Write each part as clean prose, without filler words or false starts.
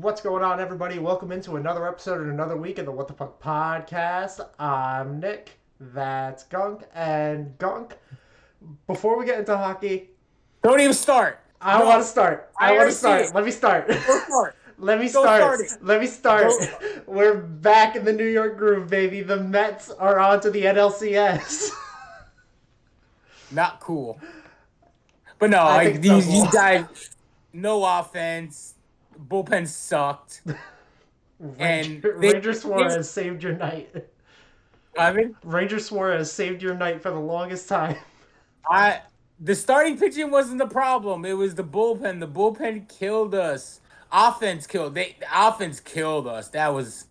What's going on, everybody? Welcome into another episode and another week of the What the Fuck podcast. I'm Nick, that's Gunk, and Gunk. Before we get into hockey, Don't even start. I want to No, start. I I want already to see start. it. Let me start. Go start. Let me Go start. start it. Let me start. Go. We're back in the New York groove, baby. The Mets are on to the NLCS. Not cool. But no, I think like it's so these cool. guys, no offense. Bullpen sucked, and Ranger they Suarez saved your night. I mean, Ranger Suarez saved your night for the longest time. I the starting pitching wasn't the problem. It was the bullpen. The bullpen killed us. The offense killed us. That was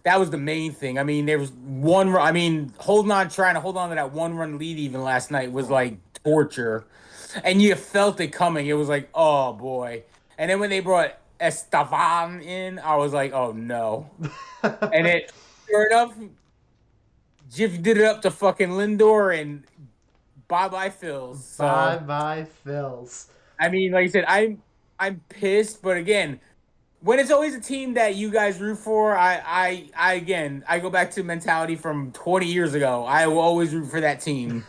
the main thing. I mean, there was one. I mean, trying to hold on to that 1 run lead even last night was like torture, and you felt it coming. It was like, oh boy. And then when they brought Estevan in, I was like, oh no. And it sure enough, Jiff did it up to fucking Lindor and bye bye Phils. Bye So bye, Phils. I mean, like I said, I'm pissed, but again, when it's always a team that you guys root for, I again, I go back to mentality from 20 years ago. I will always root for that team.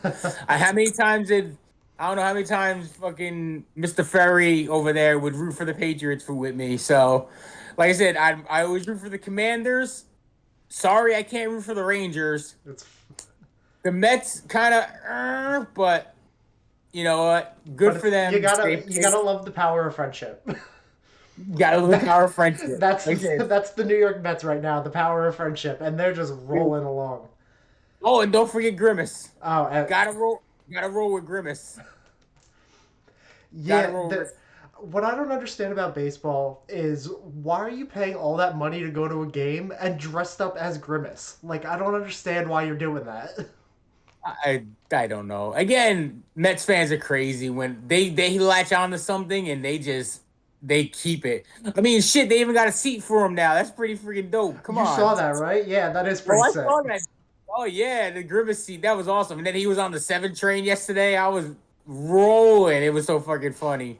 How many times did I don't know how many times fucking Mr. Ferry over there would root for the Patriots for with me. So, like I said, I always root for the Commanders. Sorry, I can't root for the Rangers. It's, The Mets kind of, but you know what? but Good for you them. gotta you gotta love the power of friendship. Got a little power of friendship. that's Like I said, that's the New York Mets right now. The power of friendship, and they're just rolling along. oh, and don't forget Grimace. Oh, Gotta roll. Gotta roll with Grimace. Gotta yeah. roll with. What I don't understand about baseball is why are you paying all that money to go to a game and dressed up as Grimace? Like, I don't understand why you're doing that. I don't know. Again, Mets fans are crazy when they latch on to something and they keep it. I mean, shit, they even got a seat for him now. That's pretty freaking dope. Come You saw on. that, right? Yeah, that is Oh, pretty I sick. saw that. Oh yeah, the Grimace seat. That was awesome. And then he was on the 7 train yesterday. I was rolling. It was so fucking funny.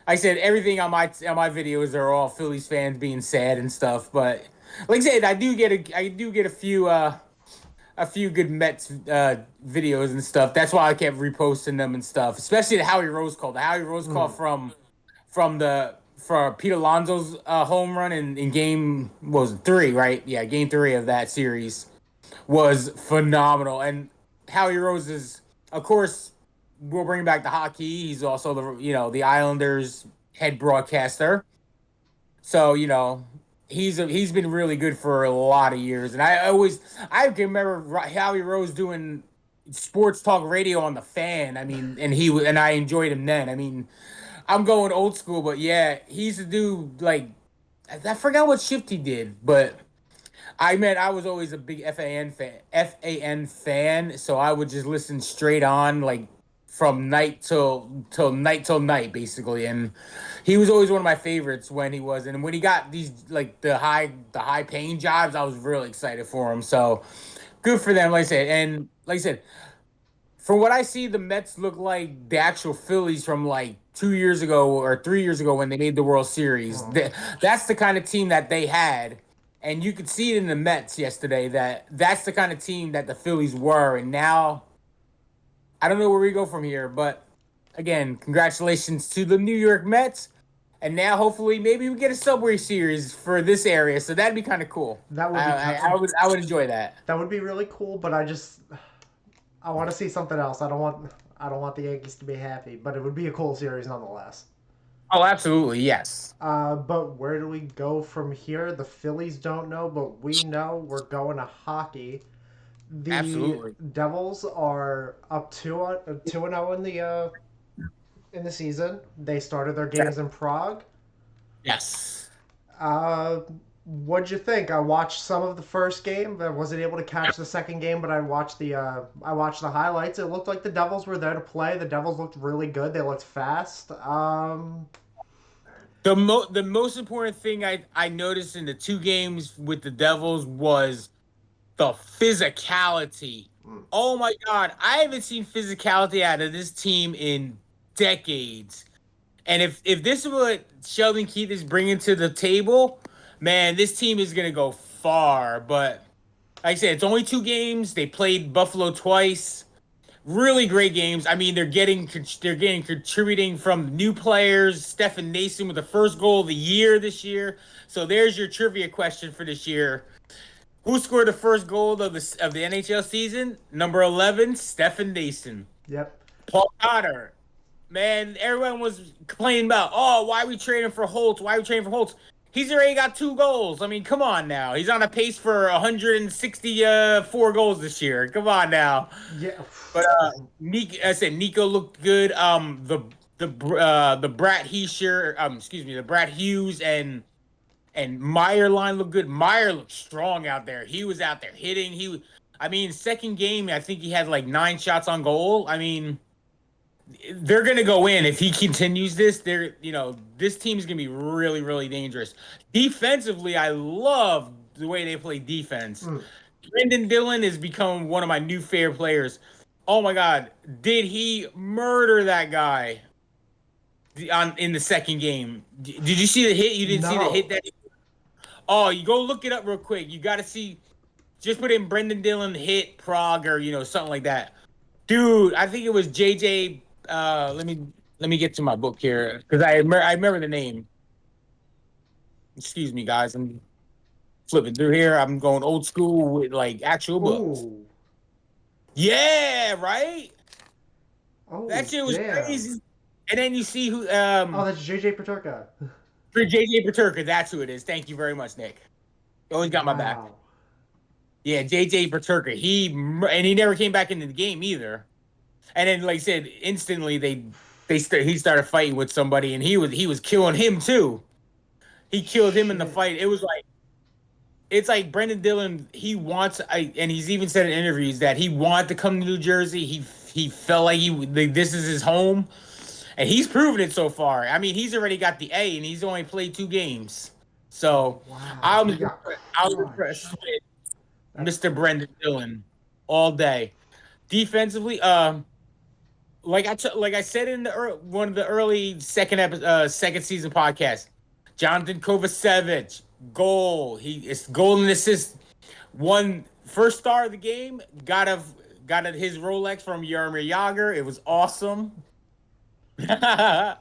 I said everything on my videos are all Phillies fans being sad and stuff, but like I said, I do get a few good Mets videos and stuff. That's why I kept reposting them and stuff, especially the Howie Rose call. The Howie Rose call Mm. for Pete Alonso's home run in game what was it, 3, right? Yeah, game 3 of that series was phenomenal. And Howie Rose is, of course, we'll bring back the hockey. He's also the Islanders head broadcaster. So he's been really good for a lot of years. And I can remember Howie Rose doing sports talk radio on the Fan. I mean, and I enjoyed him then. I mean, I'm going old school, but yeah, he's a dude like I forgot what shift he did, but I was always a big FAN fan, so I would just listen straight on like from night till night basically, and he was always one of my favorites when he was, and when he got these like the high paying jobs, I was really excited for him. So good for them, like I said, and like I said, from what I see, the Mets look like the actual Phillies from like 2 years ago or 3 years ago when they made the World Series. Mm. That's the kind of team that they had, and you could see it in the Mets yesterday. That's the kind of team that the Phillies were, and now I don't know where we go from here. But again, congratulations to the New York Mets, and now hopefully maybe we get a Subway Series for this area. So that'd be kind of cool. That would be I would enjoy that. that would be really cool, but I want to see something else. I don't want the Yankees to be happy, but it would be a cool series nonetheless. Oh, absolutely, yes, But where do we go from here? The Phillies don't know, but we know we're going to hockey. The absolutely, Devils are up 2-0 in the season. They started their games in Prague. yes. Uh, what'd you think? I watched some of the first game, but I wasn't able to catch the second game. But I watched the highlights. It looked like the Devils were there to play. The Devils looked really good. They looked fast. The most important thing I noticed in the 2 games with the Devils was the physicality. Mm. Oh my god, I haven't seen physicality out of this team in decades. And if this is what Sheldon Keefe is bringing to the table, man, this team is gonna go far. But like I said, it's only 2 games. They played Buffalo twice. Really great games. I mean, they're getting contributing from new players. Stephen Nason with the first goal of the year this year. So there's your trivia question for this year. Who scored the first goal of the NHL season? Number 11, Stephen Nason. Yep. Paul Cotter. Man, everyone was complaining about, oh, why are we trading for Holtz? Why are we trading for Holtz? He's already got 2 goals. I mean, come on now. He's on a pace for 164 goals this year. Come on now. Yeah. But I said Nico looked good. The Brat Heischer, excuse me, the Brat Hughes and Meyer line looked good. Meyer looked strong out there. He was out there hitting. I mean, second game, I think he had like 9 shots on goal. I mean, they're gonna go in if he continues this. This team's gonna be really, really dangerous. Defensively, I love the way they play defense. Mm. Brendan Dillon has become one of my new favorite players. Oh my God, did he murder that guy in the second game? Did you see the hit? You didn't see the hit No. that? Oh, you go look it up real quick. You got to see. Just put in Brendan Dillon hit Prague or something like that. Dude, I think it was JJ. Let me get to my book here because I remember the name. Excuse me, guys. I'm flipping through here. I'm going old school with like actual books. Ooh. Yeah, right. That Oh, shit was damn. crazy. And then you see who Oh, that's JJ Paterka. for JJ Paterka. That's who it is. Thank you very much, Nick. You always got my back. Wow. Yeah, JJ Paterka. He never came back into the game either. And then, like I said, instantly he started fighting with somebody, and he was killing him too. He killed him in the Shit. fight. It's like Brendan Dillon. And he's even said in interviews that he wanted to come to New Jersey. He felt like this is his home, and he's proven it so far. I mean, he's already got the A, and he's only played 2 games. So Wow. I He was got I was impressed crushed. with That's Mr. Brendan Dillon all day. Defensively, like I said in one of the early second season podcast, Jonathan Kovacevic goal. He is goal and assist. One first star of the game. Got his Rolex from Jaromir Jagr. It was awesome. Like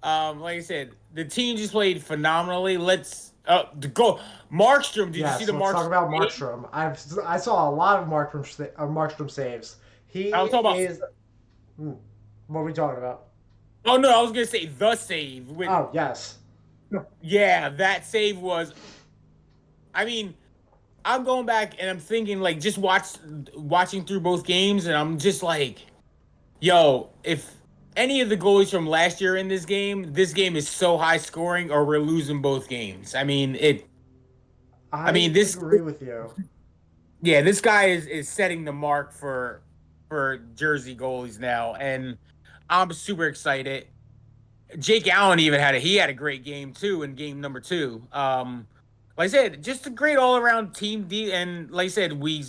I said, the team just played phenomenally. Let's the goal. Markstrom. Did you see yes. the Let's talk Markstrom about game? Markstrom. I saw a lot of Markstrom saves. I He was talking about. is. Hmm, what are we talking about? Oh no, I was gonna say the save with. Oh yes. Yeah, that save was. I mean, I'm going back and I'm thinking like just watching through both games, and I'm just like, yo, if any of the goalies from last year in this game is so high scoring, or we're losing both games. I mean it. I mean I this. agree with you. Yeah, this guy is setting the mark for Jersey goalies now, and I'm super excited. Jake Allen even had a great game too in game number 2. Like I said, just a great all around team. And like I said, we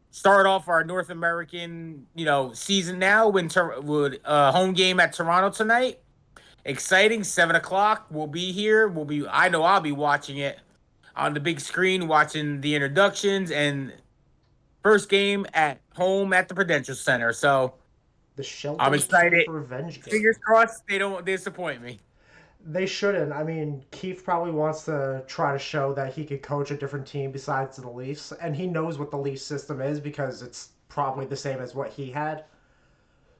start off our North American season now with home game at Toronto tonight. Exciting, 7 o'clock. We'll be here. I know I'll be watching it on the big screen, watching the introductions and first game at home at the Prudential Center. So The I'm Sheldon Keefe excited. revenge game. Fingers crossed they don't disappoint me. They shouldn't. I mean, Keefe probably wants to try to show that he could coach a different team besides the Leafs, and he knows what the Leafs system is because it's probably the same as what he had.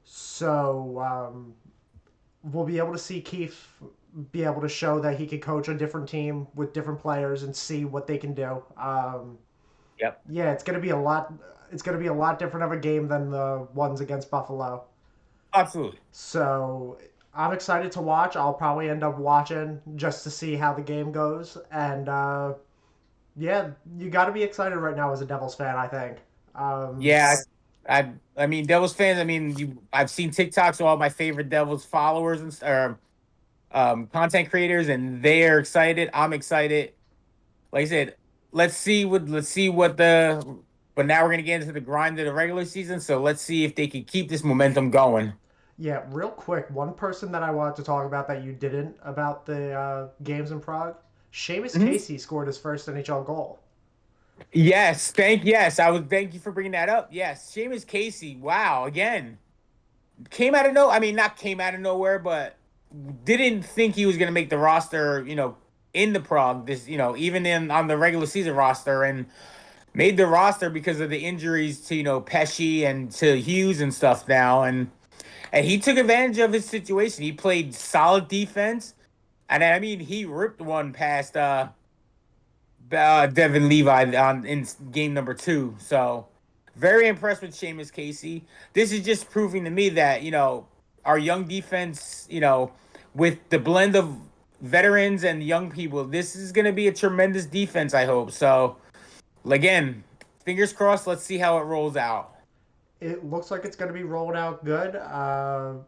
So we'll be able to see Keefe be able to show that he could coach a different team with different players and see what they can do. Yep. Yeah, it's gonna be a lot. It's gonna be a lot different of a game than the ones against Buffalo. Absolutely. So I'm excited to watch. I'll probably end up watching just to see how the game goes. And yeah, you got to be excited right now as a Devils fan, I think. Um, Yeah, I mean Devils fans. I mean, I've seen TikToks of all my favorite Devils followers or content creators, and they're excited. I'm excited. Like I said, let's see what the. But now we're gonna get into the grind of the regular season. So let's see if they can keep this momentum going. Yeah, real quick, one person that I wanted to talk about that you didn't about the games in Prague, Seamus Mhm. Casey scored his first NHL goal. Yes, I would thank you for bringing that up. Yes, Seamus Casey. Wow, again came out of no. I mean, not came out of nowhere, but didn't think he was going to make the roster. In the Prague, this even in on the regular season roster, and made the roster because of the injuries to Pesci and to Hughes and stuff now, and he took advantage of his situation. He played solid defense, and I mean he ripped one past Devin Levi on in game number two. So very impressed with Seamus Casey. This is just proving to me that our young defense, with the blend of veterans and young people, this is going to be a tremendous defense. I hope so. Again, fingers crossed. Let's see how it rolls out. It looks like it's going to be rolled out good.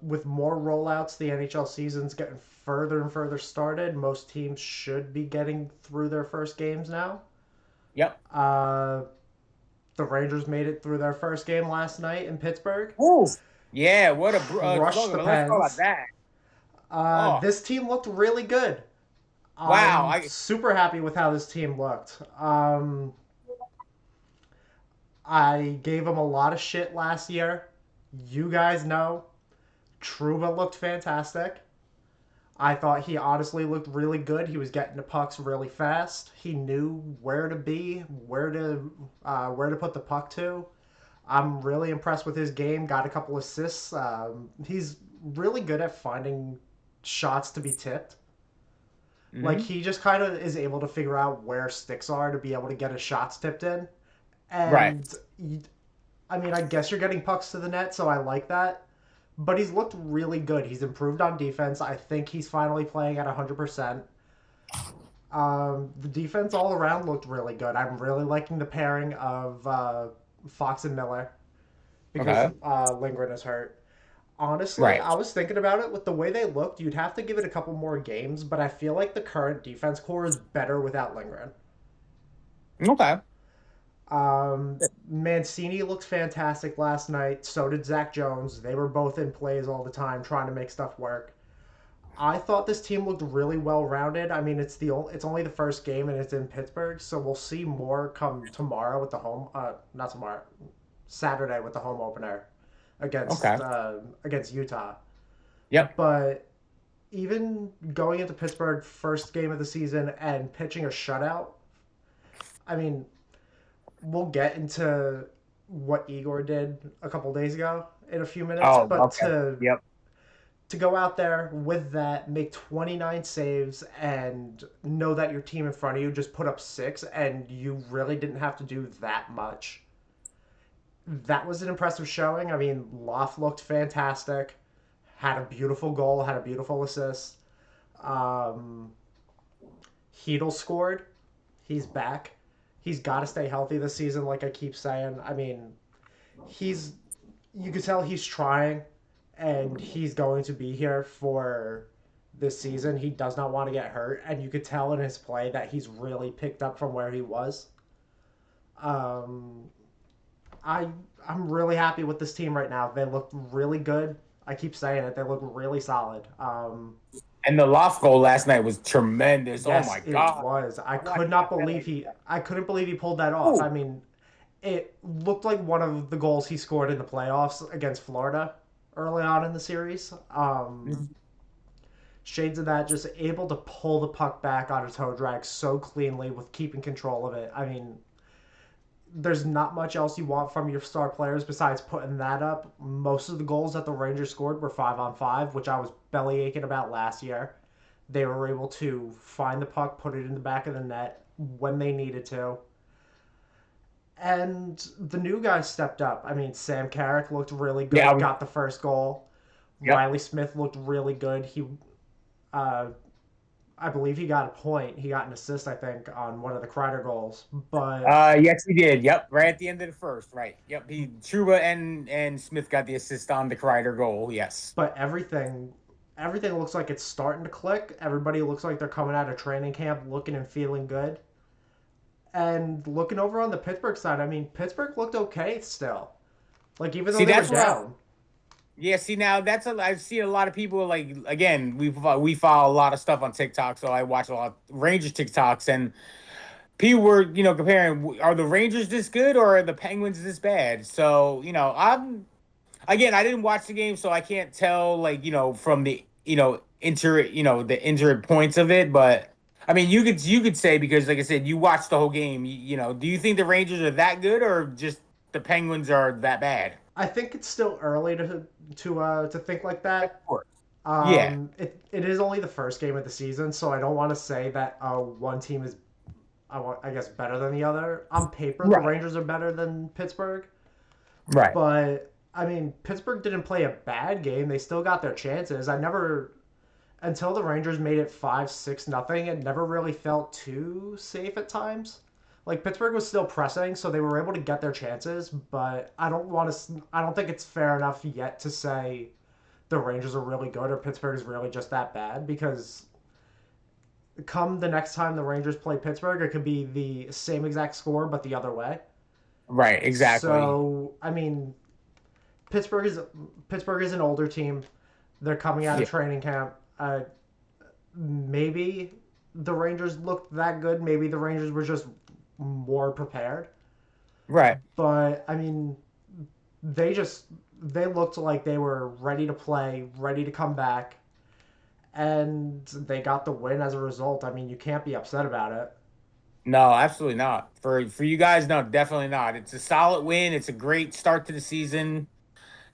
With more rollouts, the NHL season's getting further and further started. Most teams should be getting through their first games now. Yep. Uh, the Rangers made it through their first game last night in Pittsburgh. Ooh. Yeah. What a Crushed the let's talk about Pens. that. Oh This team looked really good. wow. I'm super happy with how this team looked. I gave them a lot of shit last year. You guys know. Truba looked fantastic. I thought he honestly looked really good. He was getting the pucks really fast. He knew where to be, where to put the puck to. I'm really impressed with his game. Got a couple assists. He's really good at finding shots to be tipped. Like hmm he just kind of is able to figure out where sticks are to be able to get his shots tipped in. Right. And I mean, I guess you're getting pucks to the net, so I like that. But he's looked really good. He's improved on defense. I think he's finally playing at 100%. The defense all around looked really good. I'm really liking the pairing of Fox and Miller because Okay. Lindgren is hurt. Honestly, Right. I was thinking about it with the way they looked. You'd have to give it a couple more games, but I feel like the current defense core is better without Lindgren. Okay. Mancini looked fantastic last night. So did Zach Jones. They were both in plays all the time, trying to make stuff work. I thought this team looked really well rounded. I mean, it's only the first game and it's in Pittsburgh, so we'll see more come tomorrow with the home. Not tomorrow, Saturday with the home opener Okay. against Utah. Yep. But even going into Pittsburgh first game of the season and pitching a shutout, I mean, we'll get into what Igor did a couple days ago in a few minutes, Oh, but okay. Yep. to go out there with that, make 29 saves, and know that your team in front of you just put up six, and you really didn't have to do that much. That was an impressive showing. I mean, Loft looked fantastic, had a beautiful goal, had a beautiful assist. Um, Heedle scored. He's back. He's got to stay healthy this season, like I keep saying. I mean, he's you can tell he's trying, and he's going to be here for this season. He does not want to get hurt, and you could tell in his play that he's really picked up from where he was. Um, I I'm really happy with this team right now. They look really good. I keep saying it. They look really solid. And the loft goal last night was tremendous. Oh Yes, my it god. was. I I watched could not that believe highlight. he. I couldn't believe he pulled that off. Ooh. I mean, it looked like one of the goals he scored in the playoffs against Florida early on in the series. Shades of that, just able to pull the puck back on a toe drag so cleanly with keeping control of it. I mean, there's not much else you want from your star players besides putting that up. Most of the goals that the Rangers scored were 5-on-5, which I was belly aching about last year. They were able to find the puck, put it in the back of the net when they needed to. And the new guys stepped up. I mean, Sam Carrick looked really Yeah, I good, was got the first goal. yep. Riley Smith looked really good. Uh, I believe he got a point. He got an assist, I think, on one of the Kreider goals. Yes he did. Yep. Right at the end of the first. Right. Yep. He Truba and Smith got the assist on the Kreider goal. Yes. But everything looks like it's starting to click. Everybody looks like they're coming out of training camp looking and feeling good. And looking over on the Pittsburgh side, I mean, Pittsburgh looked okay still. Like even though See, they were that's what I down. Yeah, see now I've seen a lot of people like again we follow a lot of stuff on TikTok, so I watch a lot of Rangers TikToks, and people were comparing, are the Rangers this good or are the Penguins this bad? So I'm again, I didn't watch the game, so I can't tell like from the the injured points of it, but I mean you could say, because like I said, you watched the whole game. Do you think the Rangers are that good or just the Penguins are that bad? I think it's still early to think like Of that. course. Yeah. It is only the first game of the season, so I don't want to say that one team is I guess better than the other. On paper, the Right. Rangers are better than Pittsburgh, Right. but I mean Pittsburgh didn't play a bad game. They still got their chances. I never until the Rangers made it 5-6 nothing. It never really felt too safe at times. Like Pittsburgh was still pressing, so they were able to get their chances. But I don't want to. I don't think it's fair enough yet to say the Rangers are really good or Pittsburgh is really just that bad, because come the next time the Rangers play Pittsburgh, it could be the same exact score but the other way. Right. Exactly. So I mean, Pittsburgh is Pittsburgh is an older team. They're coming out of Yeah. training camp. Maybe the Rangers looked that good. Maybe the Rangers were just more prepared. Right. But I mean, they just they looked like they were ready to play, ready to come back, and they got the win as a result. I mean, you can't be upset about it. No, absolutely not. For you guys, no, definitely not. It's a solid win. It's a great start to the season,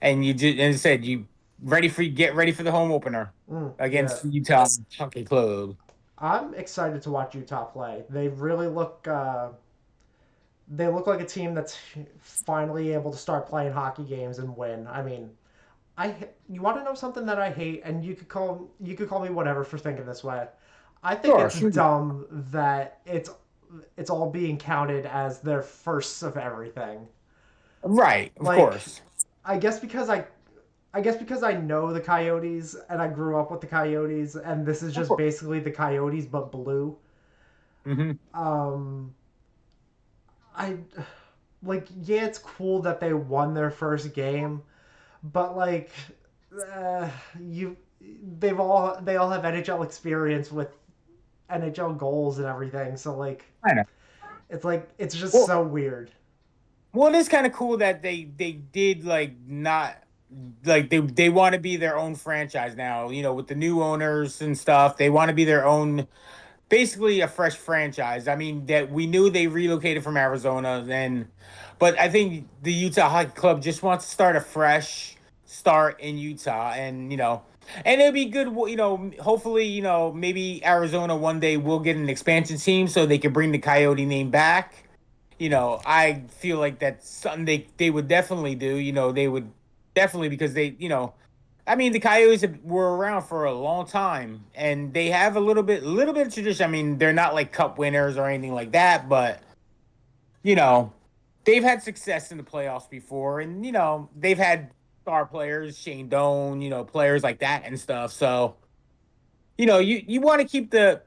and you just, as I said, get ready for the home opener Yeah, against the Utah Hockey Club. I'm excited to watch Utah play. They look like a team that's finally able to start playing hockey games and win. I mean, I you want to know something that I hate, and you could call me whatever for thinking this way. I think Sure, it's sure. dumb that it's all being counted as their firsts of everything. Right, of Like, course. I guess because I guess because I know the Coyotes and I grew up with the Coyotes, and this is Of just course. basically the Coyotes but blue. Hmm. Um, I like yeah, it's cool that they won their first game, but like uh, you they all have NHL experience with NHL goals and everything. So I know. it's just Well, so weird. well, it is kind of cool that they did like not like they want to be their own franchise now. With the new owners and stuff, they want to be their own, basically a fresh franchise. I mean, that we knew they relocated from Arizona, but I think the Utah Hockey Club just wants to start a fresh start in Utah, and it'll be good. Hopefully, maybe Arizona one day will get an expansion team so they can bring the Coyote name back. I feel like that's something they would definitely do. They would definitely, because I mean, the Coyotes were around for a long time, and they have a little bit of tradition. I mean, they're not like Cup winners or anything like that, but you know, they've had success in the playoffs before, and they've had star players, Shane Doan, players like that and stuff. So you want to keep the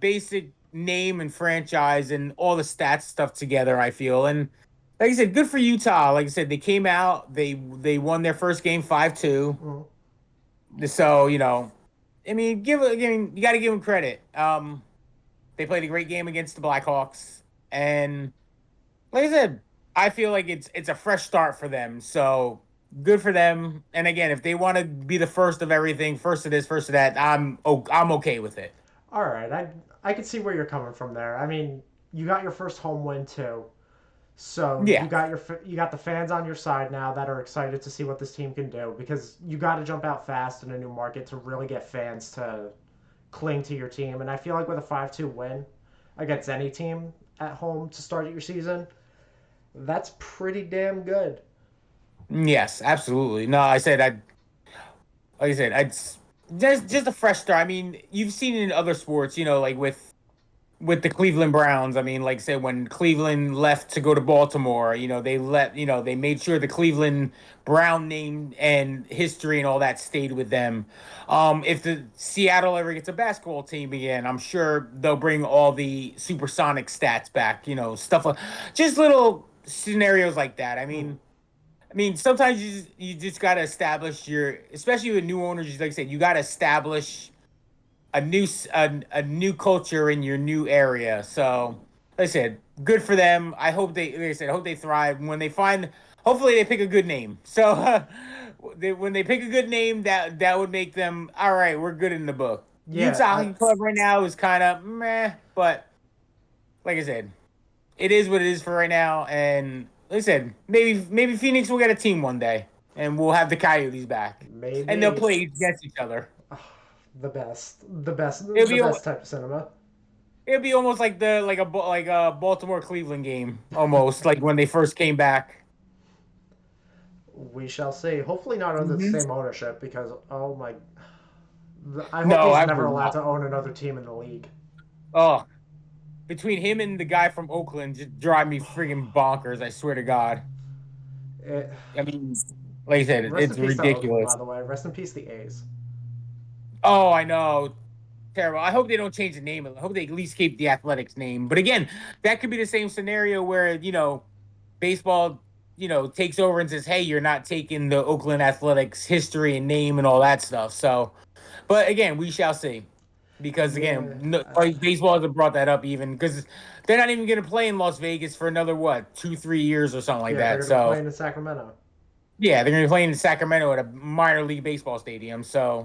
basic name and franchise and all the stats stuff together, I feel. And like I said, good for Utah. Like I said, they came out, they won their first game 5-2. Mm. So, I mean, you got to give them credit. They played a great game against the Blackhawks, and like I said, I feel like it's a fresh start for them. So good for them. And again, if they want to be the first of everything, first of this, first of that, I'm okay with it. All right, I can see where you're coming from there. I mean, you got your first home win too. So Yeah. you got the fans on your side now that are excited to see what this team can do, because you got to jump out fast in a new market to really get fans to cling to your team. And I feel like with a 5-2 win against any team at home to start your season, that's pretty damn good. Yes, absolutely. No, like I said, it's just a fresh start. I mean, you've seen it in other sports, like with the Cleveland Browns. I mean, like I said, when Cleveland left to go to Baltimore, they made sure the Cleveland Brown name and history and all that stayed with them. If the Seattle ever gets a basketball team again, I'm sure they'll bring all the supersonic stats back, stuff like just little scenarios like that. I Mm. mean, I mean, sometimes you just got to establish your, especially with new owners. Like I said, you got to establish a new culture in your new area. So, like I said, good for them. I hope they, like I said, I hope they thrive when they find. Hopefully, they pick a good name. So, when they pick a good name, that would make them all right. We're good in the book. Yeah, Utah Hockey Club right now is kind of meh, but like I said, it is what it is for right now. And like I said, maybe Phoenix will get a team one day, and we'll have the Coyotes back, and they'll maybe play against each other. the It'll be best type of cinema. it'll be almost like like a Baltimore Cleveland game, almost like when they first came back. We shall see. Hopefully not under the Hmm. same ownership because oh my, I hope No, he's never absolutely allowed not. to own another team in the league. Oh, between him and the guy from Oakland, just drive me friggin' bonkers. I swear to God. It, I mean, like I said, Rest in it's peace to Oakland, by ridiculous. the way. Rest in peace the A's. Oh, I know. Terrible. I hope they don't change the name. I hope they at least keep the Athletics name. But again, that could be the same scenario where, baseball, takes over and says, hey, you're not taking the Oakland Athletics history and name and all that stuff. So, but again, we shall see. Because Yeah, again, no, like baseball hasn't brought that up even because they're not even going to play in Las Vegas for another, what, 2, 3 years or something like yeah, they're that. gonna be So, playing in Sacramento. yeah, they're going to be playing in Sacramento at a minor league baseball stadium. So,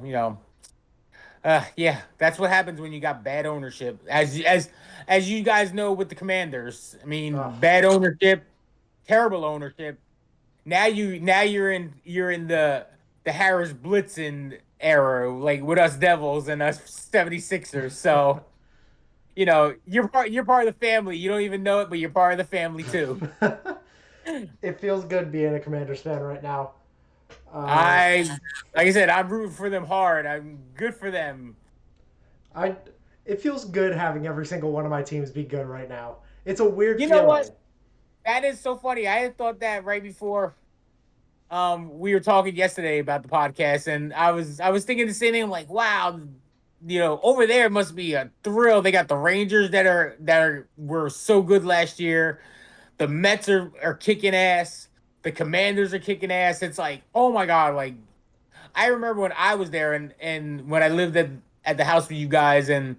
yeah, that's what happens when you got bad ownership. As you guys know with the Commanders, I Ugh. mean, bad ownership, terrible ownership. Now you're in the Harris Blitzen era, like with us Devils and us 76ers. So, you're part of the family. You don't even know it, but you're part of the family too. It feels good being a Commanders fan right now. Uh, I like I said, I'm rooting for them hard. I'm good for them. I it feels good having every single one of my teams be good right now. It's a weird You know what? feeling. That is so funny. I had thought that right before we were talking yesterday about the podcast, and I was thinking the same thing. I'm like, wow, over there it must be a thrill. They got the Rangers were so good last year. The Mets are kicking ass. The Commanders are kicking ass. It's like, oh my god, like I remember when I was there and when I lived at the house with you guys, and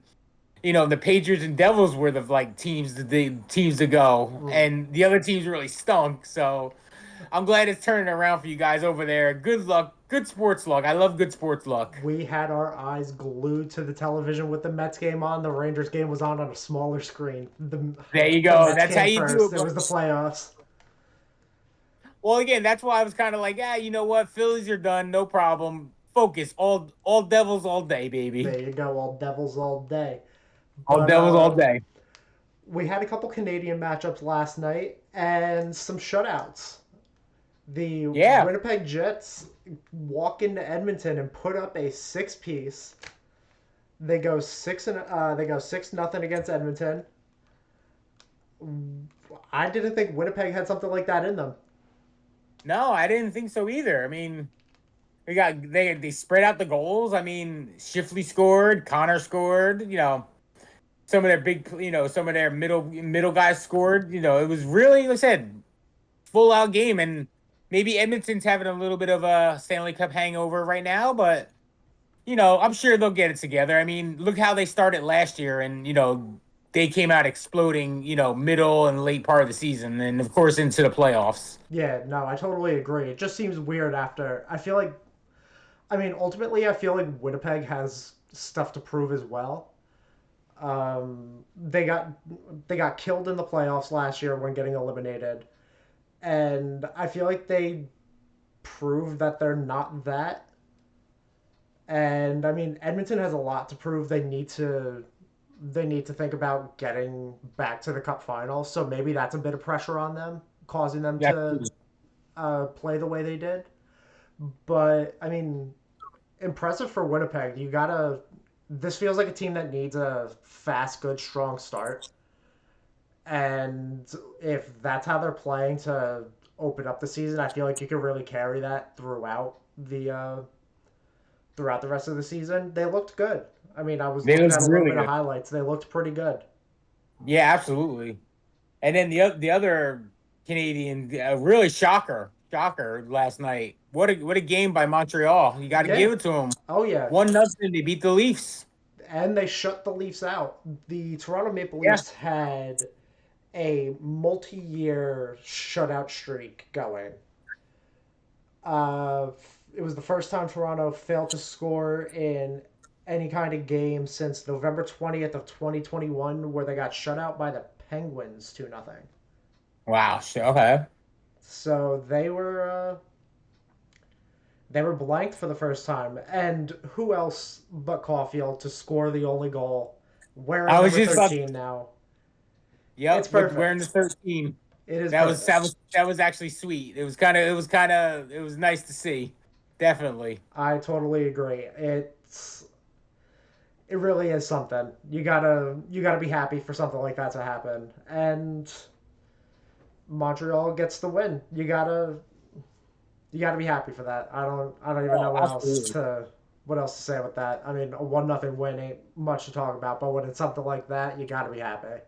the Patriots and Devils were the like teams to go, Mm. and the other teams really stunk. So I'm glad it's turning around for you guys over there. Good luck, good sports luck. I love good sports luck. We had our eyes glued to the television with the Mets game on. The Rangers game was on a smaller screen. There you The go. Mets That's how came you do first. it, It was the boys. playoffs. Well, again, that's why I was kind of like, you know what? Phillies are done. No problem. Focus. All Devils all day, baby. There you go, all Devils all day. All But Devils all day. we had a couple Canadian matchups last night and some shutouts. The Yeah. Winnipeg Jets walk into Edmonton and put up a six-piece. They go 6-0 against Edmonton. I didn't think Winnipeg had something like that in them. No, I didn't think so either. I mean, they spread out the goals. I mean, Shifley scored, Connor scored. Some of their middle guys scored. It was really, like I said, full out game, and maybe Edmonton's having a little bit of a Stanley Cup hangover right now, but I'm sure they'll get it together. I mean, look how they started last year, and they came out exploding. Middle and late part of the season, and of course into the playoffs. Yeah, no, I totally agree. It just seems weird after. I feel like, I mean, ultimately, I feel like Winnipeg has stuff to prove as well. They got killed in the playoffs last year when getting eliminated, and I feel like they proved that they're not that. And I mean, Edmonton has a lot to prove. They need to think about getting back to the Cup final. So maybe that's a bit of pressure on them, causing them Yeah, to play the way they did. But I mean, impressive for Winnipeg. You gotta. This feels like a team that needs a fast, good, strong start. And if that's how they're playing to open up the season, I feel like you can really carry that throughout the rest of the season. They looked good. I mean, I was they looking was at a little really bit of good. highlights. They looked pretty good. Yeah, absolutely. And then the other Canadian, really shocker. shocker last night. What a game by Montreal. You got to Yeah. give it to them. Oh yeah. 1-0. They beat the Leafs. And they shut the Leafs out. The Toronto Maple Yeah. Leafs had a multi-year shutout streak going. Uh, it was the first time Toronto failed to score in any kind of game since November 20th of 2021, where they got shut out by the Penguins 2-0. Wow. Okay. So they were blanked for the first time, and who else but Caulfield to score the only goal? I Wearing was number just about. 13 now. It's Yep. With wearing the perfect. 13. It is That was perfect. that was actually sweet. It was nice to see. Definitely. I totally agree. It really is something. You gotta be happy for something like that to happen. And Montreal gets the win. You gotta be happy for that. I don't even know Oh, absolutely. what else to say with that. I mean, a 1-0 win ain't much to talk about, but when it's something like that, you gotta be happy.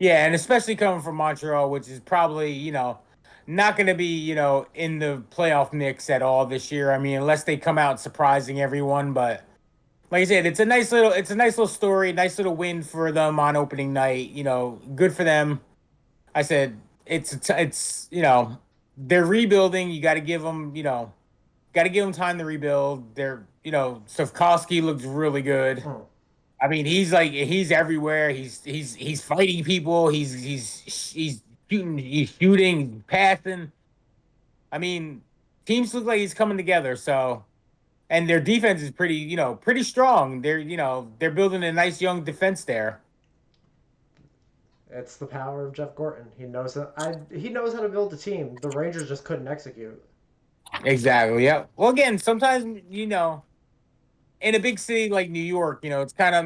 Yeah, and especially coming from Montreal, which is probably, not going to be, in the playoff mix at all this year. I mean, unless they come out surprising everyone, but like I said, it's a nice little story, nice little win for them on opening night. Good for them. I said they're rebuilding. You got to give them time to rebuild. Slavkovsky looks really good. Mm. I mean, he's everywhere. He's fighting people. He's shooting, passing. I mean, teams look like he's coming together. So, and their defense is pretty strong. They're building a nice young defense there. It's the power of Jeff Gorton. He knows how to build a team. The Rangers just couldn't execute. Exactly. Yeah. Well, again, sometimes in a big city like New York, it's kind of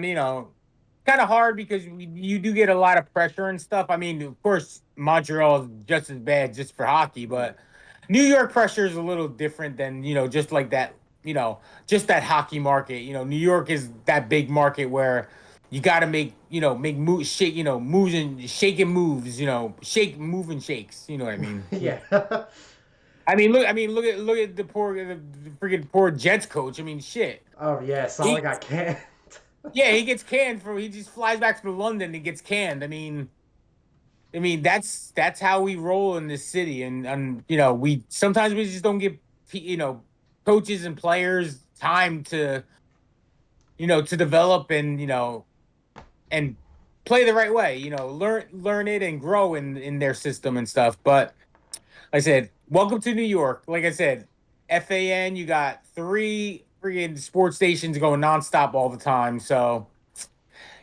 hard because you do get a lot of pressure and stuff. I mean, of course, Montreal is just as bad just for hockey, Mm. but New York pressure is a little different than just like that. Just that hockey market. New York is that big market where you got to make moves, shake, moves and shaking moves. Shake, move and shakes. You know what I mean? Yeah. I mean, look at the freaking poor Jets coach. I mean, shit. Oh yeah, Sully He got canned. Yeah, he gets canned he just flies back to London and gets canned. I mean that's how we roll in this city, and we sometimes we just don't give coaches and players time to develop and play the right way. Learn it and grow in their system and stuff. But like I said, welcome to New York. Like I said, FAN, you got three freaking sports stations going nonstop all the time. So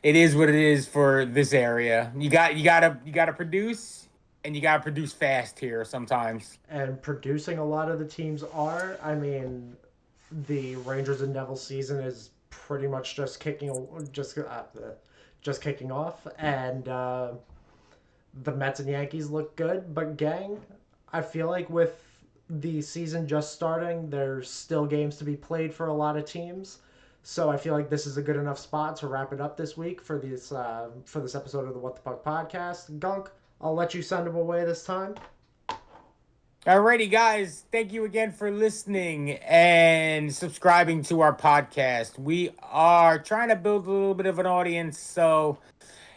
it is what it is for this area. You gotta produce, and you gotta produce fast here sometimes. And producing a lot of the teams are. I mean, the Rangers and Devils season is pretty much just kicking off, and the Mets and Yankees look good. But gang, I feel like with the season just starting, there's still games to be played for a lot of teams. So I feel like this is a good enough spot to wrap it up this week for this episode of the What the Puck podcast. Gunk, I'll let you send them away this time. Alrighty, guys. Thank you again for listening and subscribing to our podcast. We are trying to build a little bit of an audience. So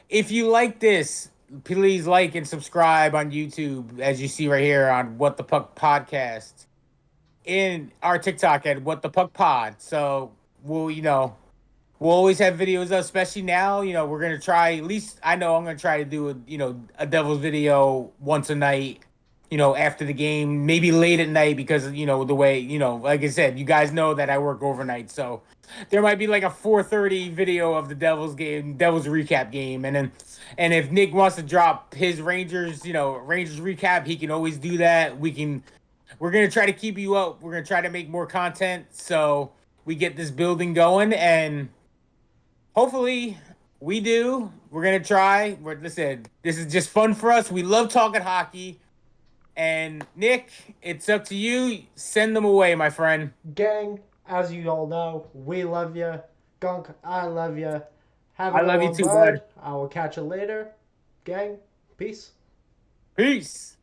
if you like this, please like and subscribe on YouTube, as you see right here on What the Puck Podcast, in our TikTok at What the Puck Pod. So we'll always have videos up, especially now. We're gonna try. At least I know I'm gonna try to do a Devils video once a night. After the game, maybe late at night because the way like I said, you guys know that I work overnight, so there might be like a 4:30 video of the Devils game, Devils recap game, and if Nick wants to drop his Rangers recap, he can always do that. We're gonna try to keep you up. We're gonna try to make more content so we get this building going, and hopefully we do. We're gonna try. Listen, this is just fun for us. We love talking hockey. And Nick, it's up to you. Send them away, my friend. Gang, as you all know, we love you. Gunk, I love you. Have a I good love you one, too, bud. bud. I will catch you later. Gang, peace. Peace.